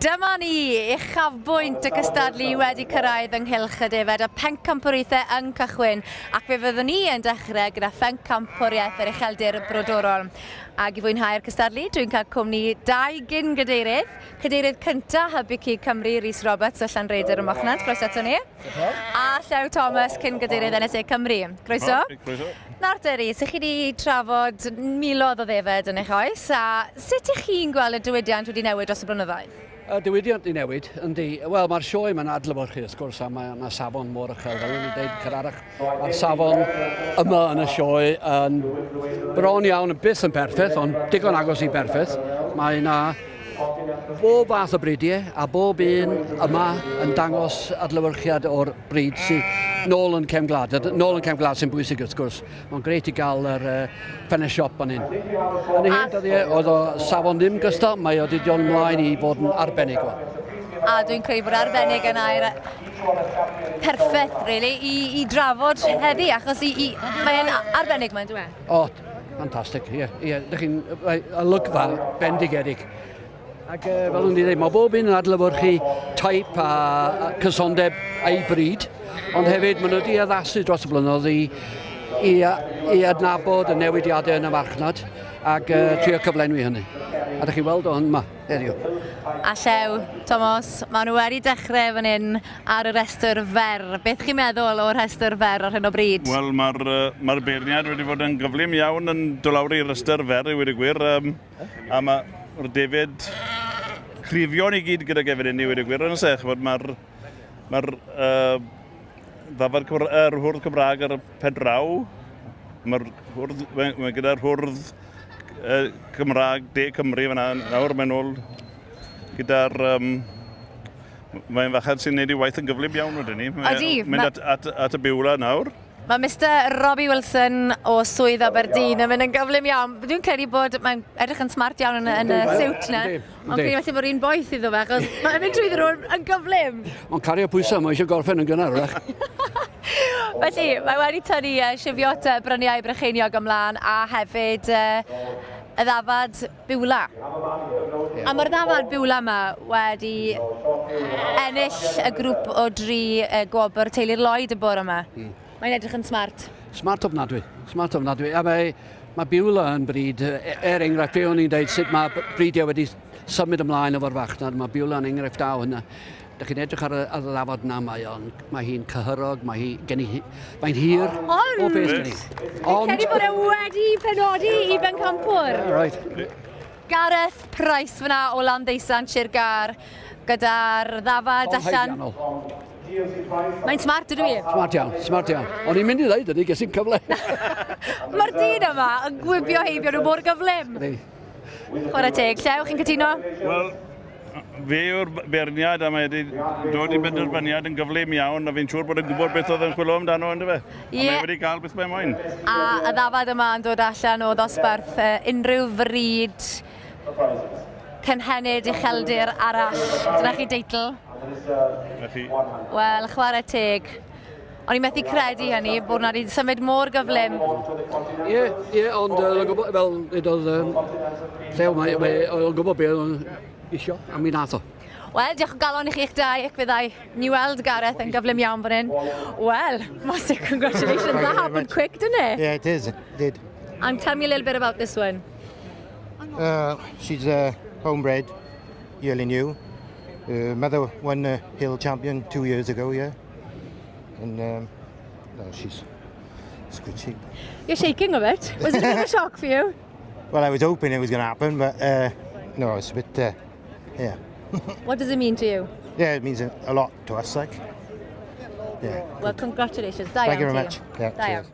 Dyma ni, uchafbwynt y cystadlu wedi cyrraedd ynghylch y defed, a pencampwriaethau yn cychwyn, ac fe fyddwn ni yn dechrau gyda pencampwriaeth yr ucheldir brodorol. Ac i fwynhau'r cystadlu, dwi'n cael cwmni dau gyn-gadeirydd. Cadeirydd cyntaf Hybucu Cymru, Rhys Roberts o Llanrhaeadr y Mochnant, croeso ato ni. A Llew Thomas, cyn-gadeirydd NSA Cymru. Croeso. Croeso. Nawr te Rhys, ych chi wedi trafod miloedd o ddefed yn eich oes, a sut ych chi'n gweld y diwydiant wedi newid dros y blynyddoedd? Y diwydiant i newid, yndi, wel mae'r sioe mae'n adlewyrchu wrth gwrs, a mae safon mor uchel, fel o'n i'n dweud cyrarach. Mae'r safon yma yn y sioe yn bron iawn, byth yn berffaith, ond digon agos i berffaith. Mae yna bob fath o bridiau, a bob un yma yn dangos adlewyrchiad o'r brid sy'n nôl yn cefn gwlad. Nôl yn cefn gwlad sy'n bwysig wrth gwrs. Mae'n greit i gael yr ffenest siop fan hyn. Yn y hyn, oedd o safon ddim gystal, mae o wedi dod ymlaen i fod yn arbennig. A dwi'n credu bod arbennig yna i'r perffaith, really, i drafod heddi, achos mae'n arbennig mae'n dweud. O, ffantastig, ie. Dych chi'n olygfa bendigedig. Ac fel o'n i ddweud, mae bob un yn adlewyrchu taip a cysondeb a'i bryd, ond hefyd maen nhw wedi addasu dros y blynyddoedd i adnabod y newidiadau yn y marchnad ac trio cyflenwi hynny. A ydych chi weld o hyn yma heddiw. A Llew, Thomas, maen nhw wedi dechrau fan hyn ar y restr fer. Beth chi'n meddwl o'r restr fer ar hyn o bryd? Wel, mae'r beirniad wedi bod yn gyflym iawn yn dod i'r restr fer, i wedi gwir. A mae'r defyd crifion i gyd gyda gefyd i wedi gwir yn y sech. Mae'r hwrdd Cymraeg ar y pedraw. Mae gyda'r hwrdd Cymraeg De Cymru fyna nawr mae'n ôl gyda'r mae'n fached sy'n neud i waith yn gyflym iawn wedyn ni. Mynd at y biwla nawr. Mae Mr Robbie Wilson o Swydd Aberdeen yn mynd yn gyflym iawn. Dwi'n credu bod mae'n edrych yn smart iawn yn y siwt yna. Ond credu felly bod un boeth iddo fe, achos mae'n mynd trwy ddyn yn gyflym. Mae'n cario pwysau, mae eisiau gorffen yn gynnar. Felly, mae wedi tynnu sifiot bryniau Brycheiniog ymlaen a hefyd y ddafad biwla. A mae'r ddafad biwla yma wedi ennill y grŵp o 3 gwobr teulu'r Lloyd y bore yma. Mae'n edrych yn smart. Smart ofnadwy. A mae biwla yn bryd, enghraifft, fe o'n i'n dweud sut mae bridiau wedi symud ymlaen o'r fachnad, mae biwla yn enghraifft daw hynna. Dych chi'n edrych ar y ddafod yna, mae hi'n cyhyrog, mae'n hir. Ond! Fi'n credu bod e wedi penodi i bencampwr. Gareth Price fyna o Landdeusant Sir Gar, gyda'r ddafad allan. Mae'n smart ydw i? Smart iawn. O'n i'n mynd i ddeud ydy, ges i'n cyfle. Mae'r dyn yma yn gwibio heibio nhw mor gyflym. Chwarae teg, Llew, chi'n cytuno? Wel, fe yw'r berniad a mae wedi dod i benderfyniad yn gyflym iawn a fi'n siŵr bod yn gwybod beth oedd yn chwilio amdano ynddo fe. A mae wedi cael beth mae'n moyn. A y ddafad yma yn dod allan o ddosbarth unrhyw fryd cynhenid ucheldir arall. Dyna chi deitl? Wel, chwarae teg. O'n i'n methu credu hynny, bod na wedi symud mor gyflym. Ie, ond fel edodd Llew, mae'n gwybod beth o'n isio, a mi nath o. Wel, diolch o galon i chi'ch dau, ac fyddai ni weld Gareth yn gyflym iawn fan hyn. Well, massive congratulations, that happened quick, didn't it? Yeah, it did. And tell me a little bit about this one. She's homebred, yearly new. Mother won the Hill Champion 2 years ago, yeah. And no, she's a good sheep. You're shaking a bit. Was it a bit of a shock for you? Well, I was hoping it was going to happen, but no, it's a bit, yeah. What does it mean to you? Yeah, it means a lot to us, like. Yeah. Well, congratulations. Thank you very much. Yeah, cheers.